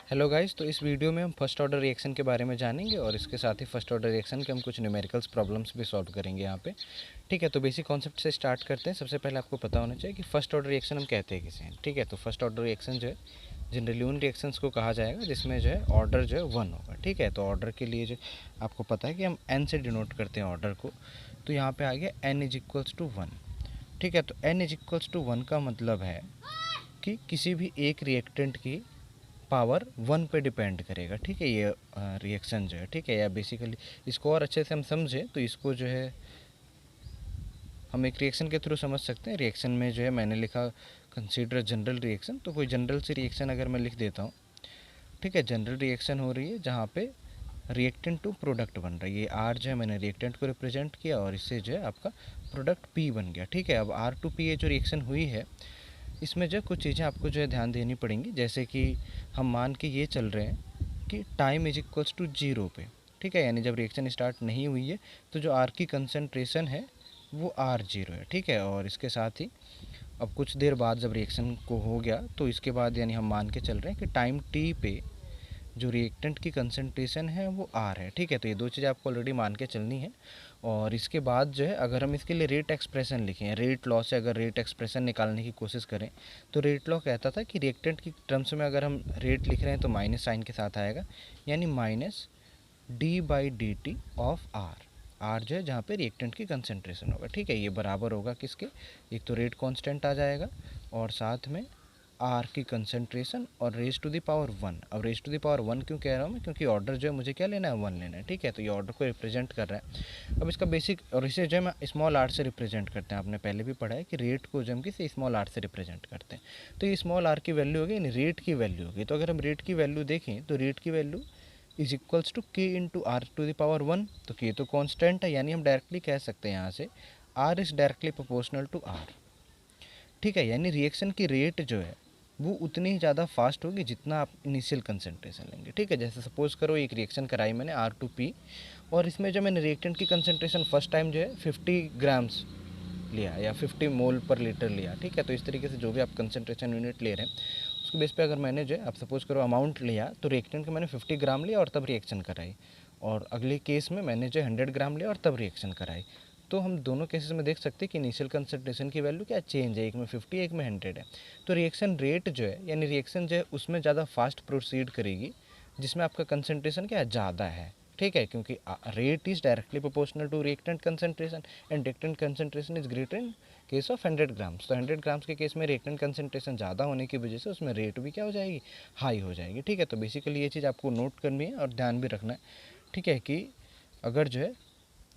Hello guys, तो इस video में हम फर्स्ट ऑर्डर रिएक्शन के बारे में जानेंगे और इसके साथ ही फर्स्ट ऑर्डर रिएक्शन के हम कुछ न्यूमेरिकल्स प्रॉब्लम्स भी सॉल्व करेंगे यहाँ पे। ठीक है, तो बेसिक कॉन्सेप्ट से स्टार्ट करते हैं। सबसे पहले आपको पता होना चाहिए कि फर्स्ट ऑर्डर रिएक्शन हम कहते हैं किसे हैं। ठीक है, तो फर्स्ट ऑर्डर रिएक्शन जो है जनरली उन रिएक्शंस को कहा जाएगा जिसमें जो है ऑर्डर जो है 1 होगा। ठीक है, तो ऑर्डर के लिए जो आपको पता है कि हम एन से डिनोट करते हैं ऑर्डर को। तो यहाँ पर आ गया एन इज इक्वल्स टू 1। ठीक है, तो एन इज इक्वल्स टू 1 का मतलब है कि किसी भी एक रिएक्टेंट की पावर 1 पे डिपेंड करेगा। ठीक है, ये रिएक्शन जो है, ठीक है, या बेसिकली इसको और अच्छे से हम समझें तो इसको जो है हम एक रिएक्शन के थ्रू समझ सकते हैं। रिएक्शन में जो है मैंने लिखा कंसीडर जनरल रिएक्शन, तो कोई जनरल सी रिएक्शन अगर मैं लिख देता हूँ। ठीक है, जनरल रिएक्शन हो रही है जहाँ पे रिएक्टेंट टू प्रोडक्ट बन रहा है। ये आर जो है मैंने रिएक्टेंट को रिप्रेजेंट किया और इससे जो है आपका प्रोडक्ट पी बन गया। ठीक है, अब आर टू पी ये जो रिएक्शन हुई है इसमें जो कुछ चीज़ें आपको जो है ध्यान देनी पड़ेंगी। जैसे कि हम मान के ये चल रहे हैं कि टाइम इज इक्वल्स टू 0 पे। ठीक है, यानी जब रिएक्शन स्टार्ट नहीं हुई है तो जो आर की कंसंट्रेशन है वो आर 0 है। ठीक है, और इसके साथ ही अब कुछ देर बाद जब रिएक्शन को हो गया तो इसके बाद यानी हम मान के चल रहे हैं कि टाइम टी पे जो रिएक्टेंट की कंसंट्रेशन है वो आर है। ठीक है, तो ये दो चीज़ें आपको ऑलरेडी मान के चलनी है। और इसके बाद जो है अगर हम इसके लिए रेट एक्सप्रेशन लिखें, रेट लॉ से अगर रेट एक्सप्रेशन निकालने की कोशिश करें तो रेट लॉ कहता था कि रिएक्टेंट की टर्म्स में अगर हम रेट लिख रहे हैं तो माइनस साइन के साथ आएगा, यानी minus D by D T of R. R जो है जहाँ पे रिएक्टेंट की कंसंट्रेशन होगा। ठीक है, ये बराबर होगा किसके, एक तो रेट कांस्टेंट आ जाएगा और साथ में आर की कंसंट्रेशन और रेज टू द पावर 1। अब रेज टू द पावर 1 क्यों कह रहा हूँ मैं, क्योंकि ऑर्डर जो है मुझे क्या लेना है, 1 लेना है। ठीक है, तो ये ऑर्डर को रिप्रेजेंट कर रहा है। अब इसका बेसिक, और इसे जो है मैं स्मॉल आर से रिप्रेजेंट करते हैं। आपने पहले भी पढ़ा है कि रेट को जो हम किसी स्मॉल आर से रिप्रेजेंट करते हैं। तो ये स्मॉल आर की वैल्यू होगी, यानी रेट की वैल्यू होगी। तो अगर हम रेट की वैल्यू देखें तो रेट की value is equals to K into R to the power 1। तो के तो कॉन्स्टेंट है, यानी हम डायरेक्टली कह सकते हैं यहाँ से R is directly proportional to R. ठीक है, यानी रिएक्शन की रेट जो है वो उतनी ही ज़्यादा फास्ट होगी जितना आप इनिशियल कंसंट्रेशन लेंगे। ठीक है, जैसे सपोज़ करो एक रिएक्शन कराई मैंने आर टू पी और इसमें जो मैंने रिएक्टेंट की कंसंट्रेशन फर्स्ट टाइम जो है 50 ग्राम्स लिया या 50 मोल पर लीटर लिया। ठीक है, तो इस तरीके से जो भी आप कंसंट्रेशन यूनिट ले रहे हैं उसके बेस पे अगर मैंने जो है आप सपोज़ करो अमाउंट लिया तो रिएक्टेंट का मैंने 50 ग्राम लिया और तब रिएक्शन कराई, और अगले केस में मैंने जो 100 ग्राम लिया और तब रिएक्शन कराई। तो हम दोनों केसेस में देख सकते हैं कि इनिशियल कंसंट्रेशन की वैल्यू क्या चेंज है, एक में 50 एक में 100 है। तो रिएक्शन रेट जो है यानी रिएक्शन जो है उसमें ज़्यादा फास्ट प्रोसीड करेगी जिसमें आपका कंसंट्रेशन क्या ज़्यादा है। ठीक है, क्योंकि rate is directly proportional to reactant concentration and reactant concentration is greater in case of 100 grams. तो 100 ग्राम्स के केस में रिएक्टेंट कंसंट्रेशन ज़्यादा होने की वजह से उसमें रेट भी क्या हो जाएगी, हाई हो जाएगी। ठीक है, तो बेसिकली ये चीज़ आपको नोट करनी है और ध्यान भी रखना है। ठीक है, कि अगर जो है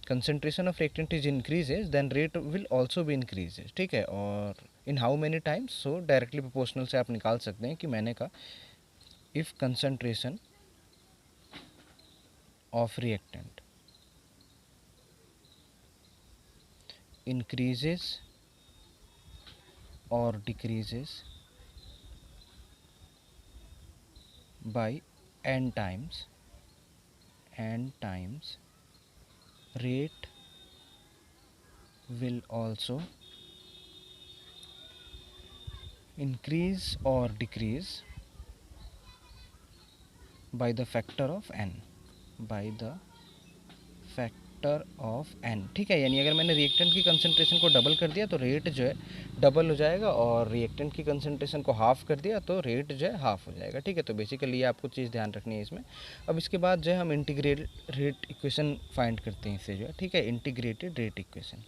concentration of reactant is increases then rate will also be increases। ठीक है, और in how many times, so directly proportional से आप निकाल सकते हैं कि मैंने कहा if concentration of reactant increases or decreases by n times rate will also increase or decrease by the factor of n, by the factor of n। ठीक है, यानी अगर मैंने रिएक्टेंट की कंसंट्रेशन को डबल कर दिया तो रेट जो है डबल हो जाएगा, और रिएक्टेंट की कंसंट्रेशन को हाफ कर दिया तो रेट जो है हाफ हो जाएगा। ठीक है, तो बेसिकली ये आपको चीज़ ध्यान रखनी है इसमें। अब इसके बाद जो है हम इंटीग्रेटेड रेट इक्वेशन फाइंड करते हैं इससे जो है। ठीक है, इंटीग्रेटेड रेट इक्वेशन।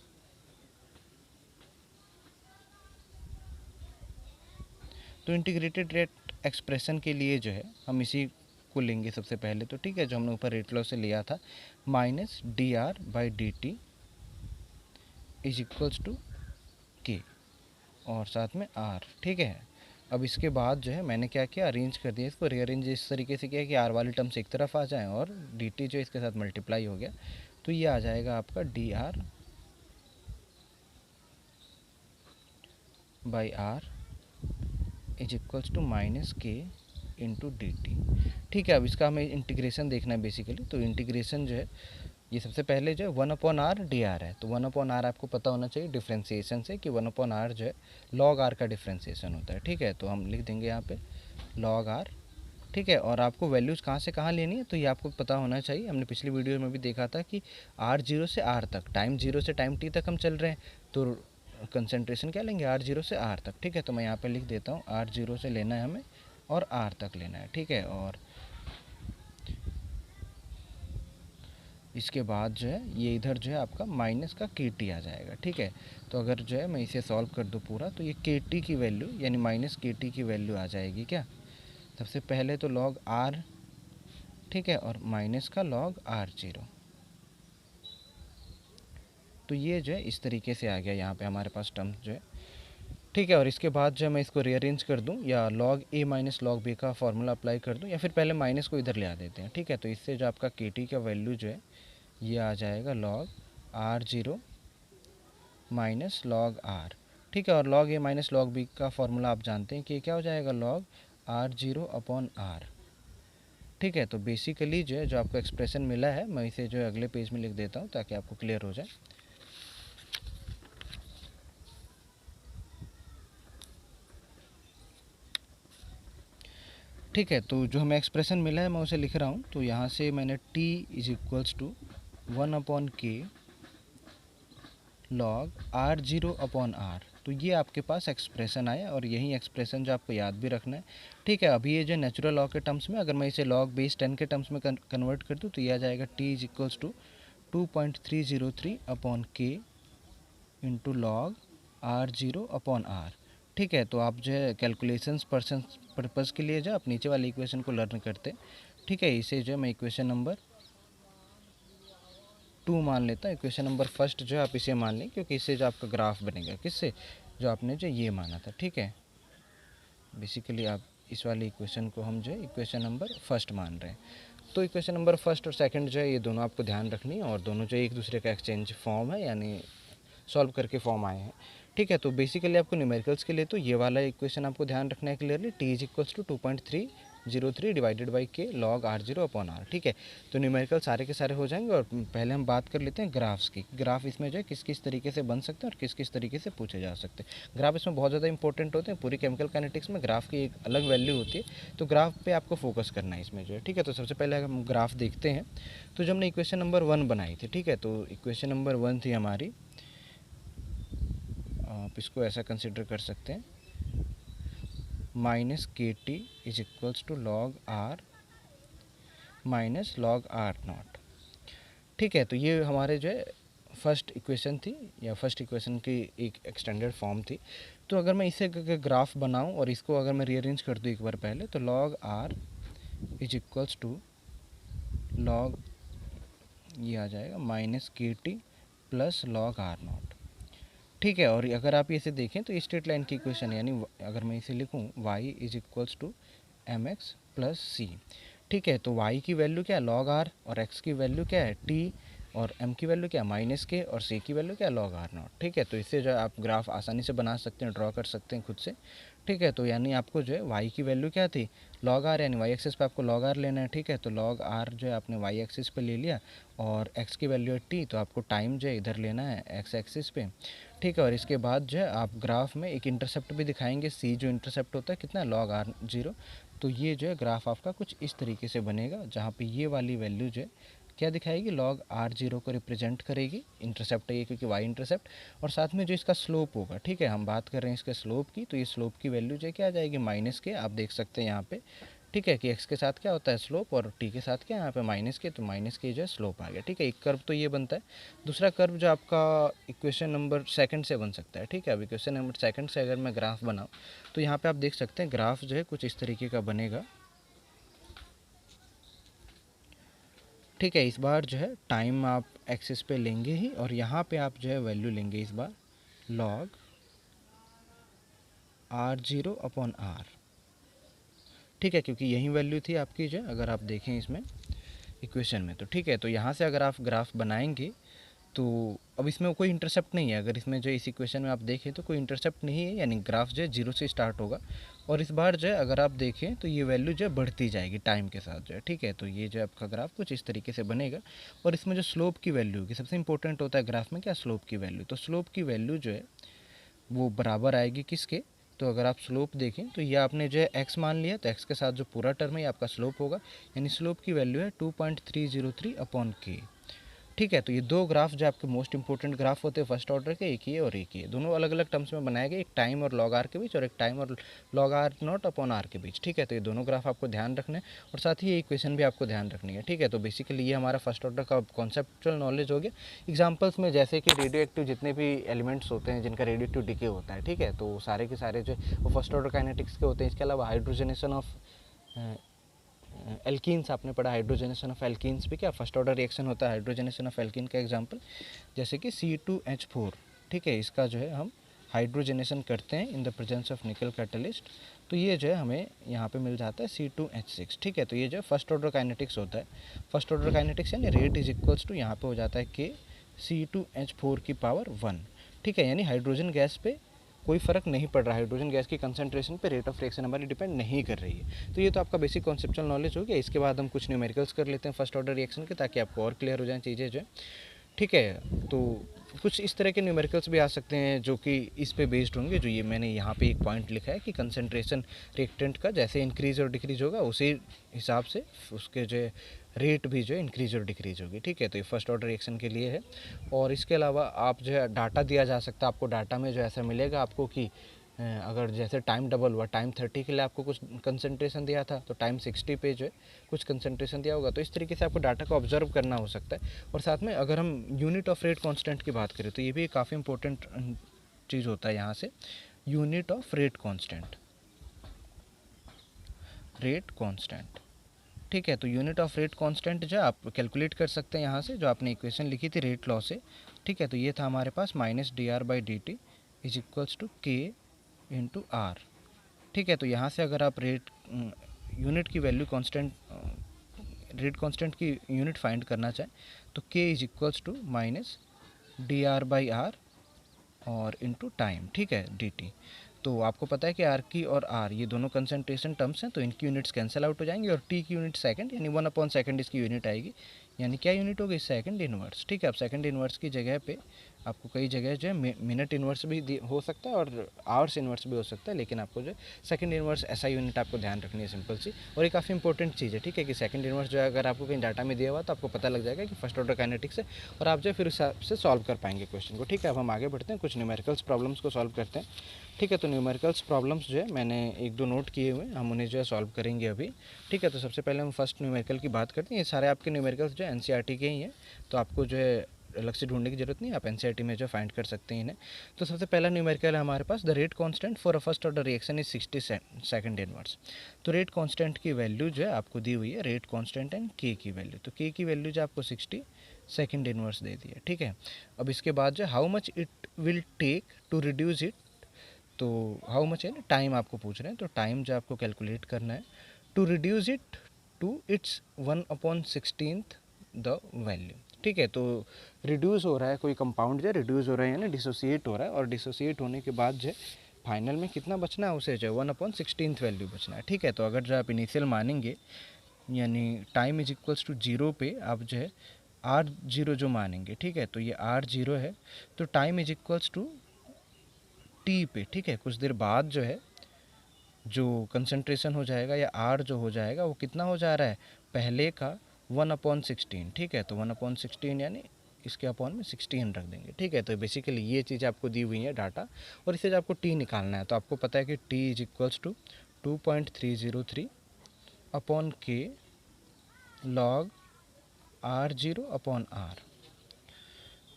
तो इंटीग्रेटेड रेट एक्सप्रेशन के लिए जो है हम इसी को लेंगे सबसे पहले। तो ठीक है, जो हमने ऊपर रेट लॉ से लिया था minus D R by D T is equals to K और साथ में आर। ठीक है, अब इसके बाद जो है मैंने क्या किया, अरेंज कर दिया इसको, रीअरेंज इस तरीके से किया कि आर वाली टर्म्स एक तरफ आ जाएं और डी टी जो इसके साथ मल्टीप्लाई हो गया। तो ये आ जाएगा आपका D R by R is equals to minus K into D T. ठीक है, अब इसका हमें इंटीग्रेशन देखना है बेसिकली। तो इंटीग्रेशन जो है ये सबसे पहले जो है 1/r डी आर है। तो 1/r आपको पता होना चाहिए डिफ्रेंसिएशन से कि 1/r जो है log r का डिफ्रेंसिएशन होता है। ठीक है, तो हम लिख देंगे यहाँ पे log r ठीक है। और आपको वैल्यूज़ कहाँ से कहाँ लेनी है तो ये आपको पता होना चाहिए। हमने पिछली वीडियो में भी देखा था कि R0 से R तक, टाइम 0 से टाइम t तक हम चल रहे हैं, तो कंसंट्रेशन क्या लेंगे, R0 से R तक। ठीक है, तो मैं यहाँ पे लिख देता हूँ R0 से लेना है हमें और R तक लेना है। ठीक है, और इसके बाद जो है ये इधर जो है आपका माइनस का KT आ जाएगा। ठीक है, तो अगर जो है मैं इसे सॉल्व कर दूँ पूरा, तो ये KT की वैल्यू यानी माइनस KT की वैल्यू आ जाएगी क्या, सबसे पहले तो log R, ठीक है, और माइनस का log R0। तो ये जो है इस तरीके से आ गया यहाँ पे हमारे पास टर्म जो है। ठीक है, और इसके बाद जो मैं इसको रीअरेंज कर दूँ या log a minus log b का फॉर्मूला अप्लाई कर दूँ, या फिर पहले माइनस को इधर ले आ देते हैं। ठीक है, तो इससे जो आपका KT का वैल्यू जो है ये आ जाएगा log R0 minus log R। ठीक है, और log a minus log b का फॉर्मूला आप जानते हैं कि ये क्या हो जाएगा, log R0 अपॉन R। ठीक है, तो बेसिकली जो है जो आपको एक्सप्रेशन मिला है, मैं इसे जो है अगले पेज में लिख देता हूँ ताकि आपको क्लियर हो जाए। ठीक है, तो जो हमें एक्सप्रेशन मिला है मैं उसे लिख रहा हूँ। तो यहाँ से मैंने t is equals to 1/k log R0 upon R, तो ये आपके पास एक्सप्रेशन आया और यही एक्सप्रेशन जो आपको याद भी रखना है। ठीक है, अभी ये जो नेचुरल लॉ के टर्म्स में अगर मैं इसे log बेस 10 के टर्म्स में कन्वर्ट कर दूँ तो ये आ जाएगा t is equals to 2.303 upon k into log R0 upon R। ठीक है, तो आप जो है कैलकुलेशंस पर्पज़ के लिए जो आप नीचे वाली इक्वेशन को लर्न करते। ठीक है, इसे जो है मैं इक्वेशन नंबर 2 मान लेता हूँ। इक्वेशन नंबर फर्स्ट जो है आप इसे मान लें, क्योंकि इससे जो आपका ग्राफ बनेगा किससे, जो आपने जो ये माना था। ठीक है, बेसिकली आप इस वाली इक्वेशन को हम जो है इक्वेशन नंबर फर्स्ट मान रहे हैं। तो इक्वेशन नंबर फर्स्ट और सेकंड जो है ये दोनों आपको ध्यान रखनी है, और दोनों जो एक दूसरे का एक्सचेंज फॉर्म है, यानी सॉल्व करके फॉर्म आए हैं। ठीक है, तो बेसिकली आपको न्यूमेरिकल्स के लिए तो ये वाला इक्वेशन आपको ध्यान रखना है clearly, t is equals to 2.303 divided by k log R0 upon R। ठीक है, तो न्यूमेरिकल सारे के सारे हो जाएंगे। और पहले हम बात कर लेते हैं ग्राफ्स की। ग्राफ इसमें जो है किस किस तरीके से बन सकते हैं और किस किस तरीके से पूछे जा सकते हैं। ग्राफ इसमें बहुत ज़्यादा इंपॉर्टेंट होते हैं। पूरी केमिकल काइनेटिक्स में ग्राफ की एक अलग वैल्यू होती है, तो ग्राफ पे आपको फोकस करना है इसमें जो है। ठीक है, तो सबसे पहले अगर हम ग्राफ देखते हैं तो जो हमने इक्वेशन नंबर 1 बनाई थी, ठीक है, तो इक्वेशन नंबर 1 थी हमारी, आप इसको ऐसा कंसिडर कर सकते हैं, minus KT is equals to log R minus log R0। ठीक है, तो ये हमारे जो है फर्स्ट इक्वेशन थी, या फर्स्ट इक्वेशन की एक एक्सटेंडेड फॉर्म थी। तो अगर मैं इसे ग्राफ बनाऊं और इसको अगर मैं रीअरेंज कर दूं एक बार पहले, तो log R is equals to log, ये आ जाएगा minus KT plus log R0। ठीक है, और अगर आप इसे देखें तो स्ट्रेट लाइन की इक्वेशन है, यानी अगर मैं इसे लिखूं y is equals to mx plus c. ठीक है, तो y की वैल्यू क्या है log r, और x की वैल्यू क्या है t, और m की वैल्यू क्या है माइनस के, और c की वैल्यू क्या है log r0। ठीक है, तो इससे जो है आप ग्राफ आसानी से बना सकते हैं, ड्रॉ कर सकते हैं खुद से। ठीक है, तो यानी आपको जो है y की वैल्यू क्या थी log r, यानी y एक्सिस पे आपको log r लेना है। ठीक है, तो log r जो है आपने y एक्सिस पे ले लिया, और x की वैल्यू है t, तो आपको टाइम जो है इधर लेना है x एक्सिस पे। ठीक है, और इसके बाद जो है आप ग्राफ में एक इंटरसेप्ट भी दिखाएंगे, c जो इंटरसेप्ट होता है कितना है log R0। तो ये जो है ग्राफ आपका कुछ इस तरीके से बनेगा, जहाँ पे ये वाली वैल्यू जो है क्या दिखाएगी, log R0 को रिप्रेजेंट करेगी, इंटरसेप्ट है ये क्योंकि y इंटरसेप्ट, और साथ में जो इसका स्लोप होगा। ठीक है, हम बात कर रहे हैं इसके स्लोप की, तो ये स्लोप की वैल्यू जो है क्या आ जाएगी माइनस के, आप देख सकते हैं यहाँ पे। ठीक है, कि x के साथ क्या होता है स्लोप, और t के साथ क्या यहाँ पे माइनस के, तो माइनस के जो है स्लोप आ गया। ठीक है, एक कर्व तो ये बनता है। दूसरा कर्व जो आपका इक्वेशन नंबर सेकंड से बन सकता है। ठीक है, अब इक्वेशन नंबर सेकंड से अगर मैं ग्राफ बनाऊँ तो यहाँ पे आप देख सकते हैं ग्राफ जो है कुछ इस तरीके का बनेगा। ठीक है, इस बार जो है टाइम आप एक्सिस पे लेंगे ही, और यहाँ पे आप जो है वैल्यू लेंगे इस बार log R0 अपॉन R। ठीक है, क्योंकि यही वैल्यू थी आपकी जो है, अगर आप देखें इसमें इक्वेशन में, तो ठीक है, तो यहाँ से अगर आप ग्राफ बनाएंगे तो अब इसमें कोई इंटरसेप्ट नहीं है। अगर इसमें जो इस इक्वेशन में आप देखें तो कोई इंटरसेप्ट नहीं है, यानी ग्राफ जो है जीरो से स्टार्ट होगा, और इस बार जो है अगर आप देखें तो ये वैल्यू जो है बढ़ती जाएगी टाइम के साथ जो है। ठीक है, तो ये जो आपका ग्राफ कुछ इस तरीके से बनेगा, और इसमें जो स्लोप की वैल्यू होगी, सबसे इंपॉर्टेंट होता है ग्राफ में क्या, स्लोप की वैल्यू। तो स्लोप की वैल्यू जो है वो बराबर आएगी किसके, तो अगर आप स्लोप देखें तो ये आपने जो है x मान लिया, तो x के साथ जो पूरा टर्म है ये आपका स्लोप होगा, यानी स्लोप की वैल्यू है 2.303 अपॉन के। ठीक है, तो ये दो ग्राफ जो आपके मोस्ट इंपॉर्टेंट ग्राफ होते हैं फर्स्ट ऑर्डर के, एक ही है और एक ही है, दोनों अलग अलग टर्म्स में बनाए गए, एक टाइम और लॉग आर के बीच और एक टाइम और log R not upon R के बीच। ठीक है, तो ये दोनों ग्राफ आपको ध्यान रखना है और साथ ही ये इक्वेशन भी आपको ध्यान रखनी है। ठीक है, तो बेसिकली ये हमारा फर्स्ट ऑर्डर का कॉन्सेप्चुअल नॉलेज हो गया। एग्जाम्पल्स में जैसे कि रेडियो एक्टिव जितने भी एलिमेंट्स होते हैं जिनका रेडियो एक्टिव डिके होता है, ठीक है, तो सारे के सारे जो वो फर्स्ट ऑर्डर काइनेटिक्स के होते हैं। इसके अलावा हाइड्रोजनेशन ऑफ एल्कीन्स आपने पढ़ा, हाइड्रोजनेशन ऑफ एल्कीन्स भी क्या फर्स्ट ऑर्डर रिएक्शन होता है। हाइड्रोजनेशन ऑफ एल्कीन का एग्जांपल जैसे कि C2H4, ठीक है, इसका जो है हम हाइड्रोजनेशन करते हैं इन द प्रेजेंस ऑफ निकल कैटलिस्ट, तो ये जो है हमें यहाँ पे मिल जाता है C2H6। ठीक है, तो ये जो है फर्स्ट ऑर्डर काइनेटिक्स होता है। फर्स्ट ऑर्डर काइनेटिक्स यानी रेट इज इक्वल्स टू यहाँ पे हो जाता है के C2H4 की पावर 1। ठीक है, यानी हाइड्रोजन गैस पे कोई फ़र्क नहीं पड़ रहा, हाइड्रोजन गैस की कंसंट्रेशन पे रेट ऑफ रिएक्शन हमारी डिपेंड नहीं कर रही है। तो ये तो आपका बेसिक कॉन्सेप्चुअल नॉलेज हो गया। इसके बाद हम कुछ न्यूमेरिकल्स कर लेते हैं फर्स्ट ऑर्डर रिएक्शन के, ताकि आपको और क्लियर हो जाए चीज़ें जो है। ठीक है, तो कुछ इस तरह के न्यूमेरिकल्स भी आ सकते हैं जो कि इस पे बेस्ड होंगे, जो ये मैंने यहाँ पे एक पॉइंट लिखा है कि कंसंट्रेशन रिएक्टेंट का जैसे इंक्रीज और डिक्रीज होगा उसी हिसाब से उसके जो रेट भी जो है इंक्रीज और डिक्रीज होगी। ठीक है, तो ये फर्स्ट ऑर्डर रिएक्शन के लिए है। और इसके अलावा आप जो है डाटा दिया जा सकता है, आपको डाटा में जो ऐसा मिलेगा आपको कि अगर जैसे टाइम डबल हुआ, टाइम 30 के लिए आपको कुछ कंसंट्रेशन दिया था तो टाइम 60 पे जो है कुछ कंसंट्रेशन दिया होगा। तो इस तरीके से आपको डाटा को ऑब्जर्व करना हो सकता है। और साथ में अगर हम यूनिट ऑफ रेट कांस्टेंट की बात करें तो ये भी काफ़ी इंपॉर्टेंट चीज़ होता है यहाँ से, unit of rate constant, rate constant. ठीक है, तो यूनिट ऑफ रेट कांस्टेंट जो आप कैलकुलेट कर सकते हैं यहाँ से, जो आपने इक्वेशन लिखी थी रेट लॉ से। ठीक है, तो ये था हमारे पास -dr/dt is equals to K into are. ठीक है, तो यहाँ से अगर आप रेट यूनिट की वैल्यू कांस्टेंट, रेट कांस्टेंट की यूनिट फाइंड करना चाहें तो के इज इक्वल्स टू -dr/r और इनटू टाइम। ठीक है, dt। तो आपको पता है कि आर की और आर ये दोनों कंसंट्रेशन टर्म्स हैं, तो इनकी यूनिट्स कैंसिल आउट हो जाएंगी और टी की यूनिट सेकंड यानी 1/2 इसकी यूनिट आएगी, यानी क्या यूनिट होगी, सेकंड इनवर्स। ठीक है, अब सेकंड इनवर्स की जगह पे आपको कई जगह जो है मिनट इनवर्स भी हो सकता है और आवर्स इनवर्स भी हो सकता है, लेकिन आपको जो सेकंड इनवर्स ऐसा यूनिट आपको ध्यान रखनी है, सिंपल सी। और ये काफ़ी इंपॉर्टेंट चीज़ है। ठीक है, कि सेकंड इनवर्स जो है अगर आपको कहीं डाटा में दिया हुआ तो आपको पता लग जाएगा कि फर्स्ट ऑर्डर काइनेटिक्स है और आप जो है फिर उस हिसाब से सॉल्व कर पाएंगे क्वेश्चन को। ठीक है, अब हम आगे बढ़ते हैं, कुछ न्यूमेरिकल्स प्रॉब्लम्स को सॉल्व करते हैं। ठीक है, तो न्यूमेरिकल्स प्रॉब्लम्स जो है मैंने एक दो नोट किए हुए हैं, हम उन्हें जो है सॉल्व करेंगे अभी। ठीक है, तो सबसे पहले हम फर्स्ट न्यूमेरिकल की बात करते हैं। ये सारे आपके न्यूमेरिकल्स जो है एनसीईआरटी के ही हैं, तो आपको जो है अलग से ढूंढने की जरूरत नहीं, आप एनसीईआरटी में जो फाइंड कर सकते हैं इन्हें। तो सबसे पहला न्यूमेरिकल है हमारे पास, the rate constant for a first order reaction is 60 second inverse. तो रेट कांस्टेंट की वैल्यू जो है आपको दी हुई है, रेट कांस्टेंट एंड के की वैल्यू, तो के की वैल्यू जो आपको 60 सेकंड इनवर्स दे दी है। ठीक है, अब इसके बाद जो how much it will take to reduce it, तो हाउ मच है ना, टाइम आपको पूछ रहे हैं, तो टाइम जो आपको कैलकुलेट करना है to reduce it to its 1/16 the value. ठीक है, तो रिड्यूस हो रहा है कोई कंपाउंड जो रिड्यूस हो रहा है यानी डिसोसिएट हो रहा है, और डिसोसिएट होने के बाद जो फाइनल में कितना बचना है उसे जो 1/16 वैल्यू बचना है। ठीक है, तो अगर जो आप इनिशियल मानेंगे यानी टाइम इज इक्वल्स टू 0 पे आप जो है R0 जो मानेंगे, ठीक है, तो ये R0 है, तो time is equals to T पे। ठीक है, कुछ देर बाद जो है जो कंसंट्रेशन हो जाएगा या आर जो हो जाएगा वो कितना हो जा रहा है, पहले का 1/16। ठीक है, तो 1/16 यानी इसके अपॉन में 16 रख देंगे। ठीक है, तो बेसिकली ये चीज़ आपको दी हुई है डाटा, और इसे जब आपको टी निकालना है तो आपको पता है कि T is equals to 2.303 upon K log R0 upon R.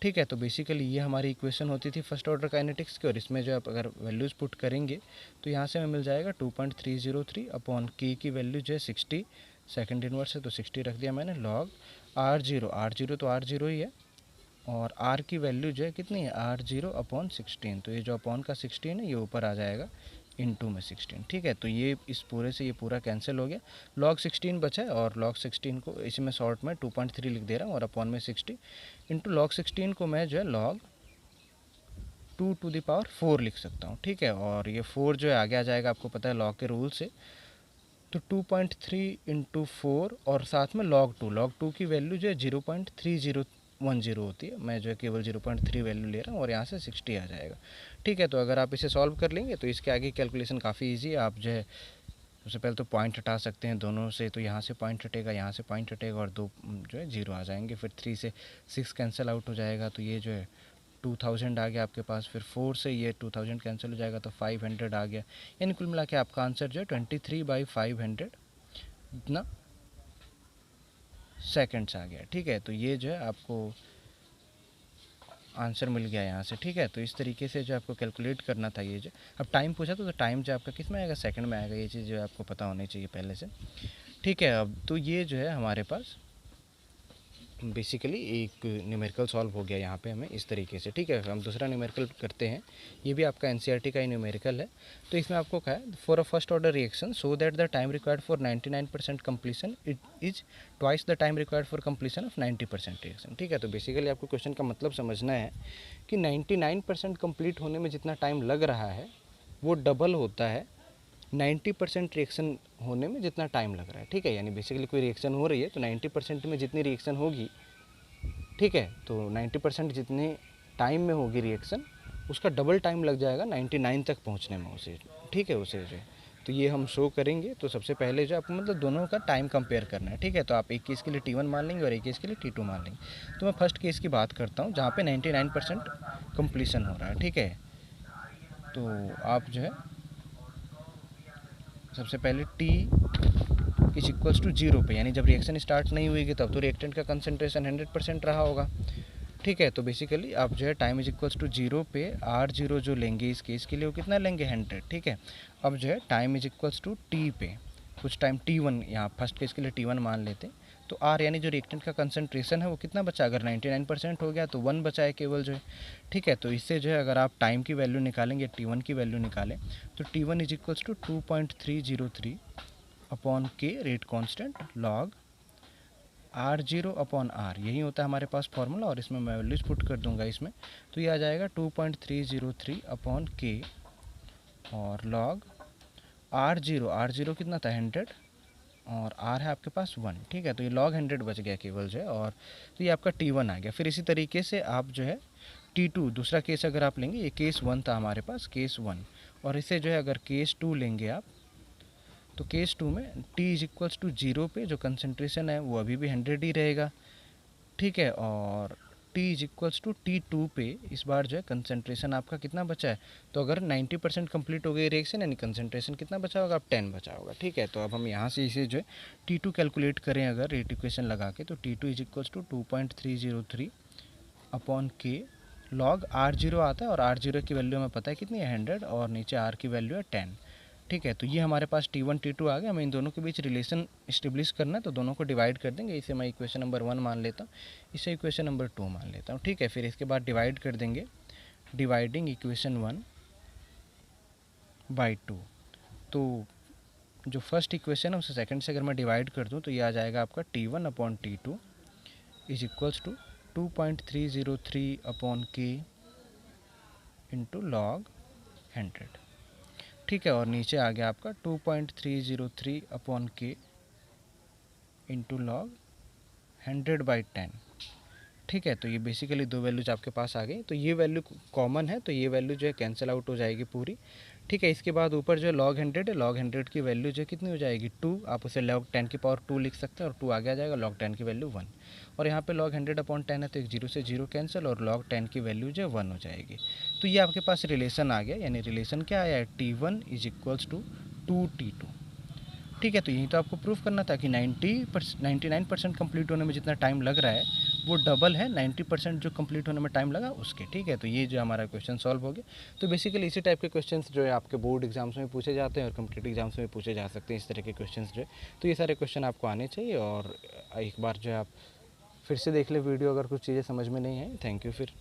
ठीक है, तो बेसिकली ये हमारी इक्वेशन होती थी फर्स्ट ऑर्डर काइनेटिक्स की, और इसमें जो आप अगर वैल्यूज़ पुट करेंगे तो यहाँ से हमें मिल जाएगा 2.303 अपॉन के की वैल्यू जो है 60 सेकंड इनवर्स है, तो 60 रख दिया मैंने, लॉग R0 तो R0 ही है, और R की वैल्यू जो है कितनी है, R0 अपॉन 16, तो ये जो अपॉन का 16 है ये ऊपर आ जाएगा इनटू में 16। ठीक है, तो ये इस पूरे से ये पूरा कैंसिल हो गया, लॉग 16 बचा है, और लॉग 16 को इसी में शॉर्ट में 2.3 लिख दे रहा हूँ, और अपॉन में 60 इंटू लॉग 16 को मैं जो है लॉग 2⁴ लिख सकता हूँ। ठीक है, और ये 4 जो है आगे आ जाएगा, आपको पता है लॉग के रूल से, तो 2.3 इंटू 4 और साथ में लॉग 2 की वैल्यू जो है 0.30 10 होती है, मैं जो है केवल 0.3 वैल्यू ले रहा हूँ और यहाँ से 60 आ जाएगा। ठीक है, तो अगर आप इसे सॉल्व कर लेंगे तो इसके आगे कैलकुलेशन काफ़ी ईजी है। आप जो है सबसे पहले तो पॉइंट हटा सकते हैं दोनों से, तो यहाँ से पॉइंट हटेगा, यहाँ से पॉइंट हटेगा और दो जो है 0 आ जाएंगे। फिर 3 से 6 कैंसिल आउट हो जाएगा, तो ये जो है 2000 आ गया आपके पास। फिर 4 से ये 2000 कैंसिल हो जाएगा तो 500 आ गया। यानी कुल मिला के आपका आंसर जो है 23/500 इतना सेकंड्स आ गया। ठीक है, तो ये जो है आपको आंसर मिल गया यहाँ से। ठीक है, तो इस तरीके से जो आपको कैलकुलेट करना था ये जो। अब टाइम पूछा तो टाइम जो आपका किस में आएगा, सेकंड में आएगा। ये चीज़ जो आपको पता होनी चाहिए पहले से। ठीक है, अब तो ये जो है हमारे पास बेसिकली एक न्यूमेरिकल सॉल्व हो गया यहाँ पे हमें इस तरीके से। ठीक है, हम दूसरा न्यूमेरिकल करते हैं। ये भी आपका एनसीईआरटी का ही न्यूमेरिकल है। तो इसमें आपको कहा है for a first order reaction so that the time required for 99% completion it is twice the time required for completion of 90% reaction. ठीक है, तो बेसिकली आपको क्वेश्चन का मतलब समझना है कि 99% कंप्लीट होने में जितना टाइम लग रहा है वो डबल होता है 90% रिएक्शन होने में जितना टाइम लग रहा है। ठीक है, यानी बेसिकली कोई रिएक्शन हो रही है तो 90% में जितनी रिएक्शन होगी, ठीक है, तो 90% जितने टाइम में होगी रिएक्शन उसका डबल टाइम लग जाएगा 99 तक पहुंचने में उसे। ठीक है, उसे जो तो ये हम शो करेंगे। तो सबसे पहले जो आपको मतलब दोनों का टाइम कंपेयर करना है। ठीक है, तो आप एक केस के लिए T1 मान लेंगे और एक केस के लिए T2 मान लेंगे। तो मैं फर्स्ट केस की बात करता हूँ जहाँ पे 99% कंप्लीशन हो रहा है। ठीक है, तो आप जो है सबसे पहले T इज इक्वल्स टू 0 पे, यानी जब रिएक्शन स्टार्ट नहीं हुई तब तो रिएक्टेंट का कंसंट्रेशन 100% रहा होगा। ठीक है, तो बेसिकली आप जो है टाइम इज इक्वल्स टू 0 पे R0 जो लेंगे इस केस के लिए वो कितना लेंगे 100। ठीक है, अब जो है time is equals to T पे कुछ टाइम T1, यहाँ फर्स्ट केस के लिए T1 मान लेते हैं। तो R यानी जो रिएक्टेंट का कंसंट्रेशन है वो कितना बचा, अगर 99% हो गया तो 1 बचा है केवल जो है। ठीक है, तो इससे जो है अगर आप टाइम की वैल्यू निकालेंगे, T1 की वैल्यू निकालें तो T1 is equals to 2.303 upon k rate constant log R0 upon R, यही होता है हमारे पास फॉर्मूला। और इसमें मैं वैल्यूज पुट कर दूंगा इसमें, तो ये आ जाएगा 2.303 अपॉन के और लॉग R0 कितना था 100 और R है आपके पास 1। ठीक है, तो ये लॉग 100 बच गया केवल जो है, और तो ये आपका T1 आ गया। फिर इसी तरीके से आप जो है T2 दूसरा केस अगर आप लेंगे, ये केस 1 था हमारे पास, केस 1, और इसे जो है अगर केस 2 लेंगे आप तो केस 2 में T इज इक्वल्स टू 0 पे जो कंसंट्रेशन है वो अभी भी 100 ही रहेगा। ठीक है, और T is equals to T2 पे इस बार जो है कंसंट्रेशन आपका कितना बचा है, तो अगर 90% कंप्लीट हो गई रिएक्शन यानी कंसंट्रेशन कितना बचा होगा, अब 10 बचा होगा। ठीक है, तो अब हम यहाँ से इसे जो है T2 कैलकुलेट करें अगर रेट इक्वेशन लगा के, तो T2 is equals to 2.303 upon K log R0 आता है, और R0 की वैल्यू हमें पता है कितनी है 100 और नीचे R की वैल्यू है 10। ठीक है, तो ये हमारे पास T1 T2 आ गया। हमें इन दोनों के बीच रिलेशन इस्टेब्लिश करना है, तो दोनों को डिवाइड कर देंगे। इसे मैं इक्वेशन नंबर 1 मान लेता हूँ, इसे इक्वेशन नंबर 2 मान लेता हूँ। ठीक है, फिर इसके बाद डिवाइड कर देंगे, डिवाइडिंग इक्वेशन 1 बाई 2। तो जो फर्स्ट इक्वेशन है उसे सेकंड से अगर मैं डिवाइड कर दूँ तो ये आ जाएगा आपका T1 upon T2 is equals to 2.303 upon K into log 100। ठीक है, और नीचे आ गया आपका 2.303 अपॉन के इंटू लॉग 100/10। ठीक है, तो ये बेसिकली दो वैल्यूज आपके पास आ गई। तो ये वैल्यू कॉमन है, तो ये वैल्यू जो है कैंसिल आउट हो जाएगी पूरी। ठीक है, इसके बाद ऊपर जो लॉग 100 है, लॉग 100 की वैल्यू जो कितनी हो जाएगी 2, आप उसे लॉग 10 की पावर 2 लिख सकते हैं, और 2 आगे आ जाएगा, लॉग 10 की वैल्यू 1। और यहाँ पे log 100/10 है तो एक 0 से 0 कैंसिल, और log 10 की वैल्यू जो है 1 हो जाएगी। तो ये आपके पास रिलेशन आ गया, यानी रिलेशन क्या आया है, T1 is equals to 2T2। ठीक है, तो यही तो आपको प्रूफ करना था कि 99% कंप्लीट होने में जितना टाइम लग रहा है वो डबल है 90% जो कंप्लीट होने में टाइम लगा उसके। ठीक है, तो ये जो हमारा क्वेश्चन सॉल्व हो गया। तो बेसिकली इसी टाइप के क्वेश्चंस जो है आपके बोर्ड एग्जाम्स में पूछे जाते हैं और कॉम्पिटिटिव एग्जाम्स में पूछे जा सकते हैं, इस तरह के क्वेश्चंस जो है। तो ये सारे क्वेश्चन आपको आने चाहिए, और एक बार जो है आप फिर से देख ले वीडियो अगर कुछ चीज़ें समझ में नहीं आई। थैंक यू फिर।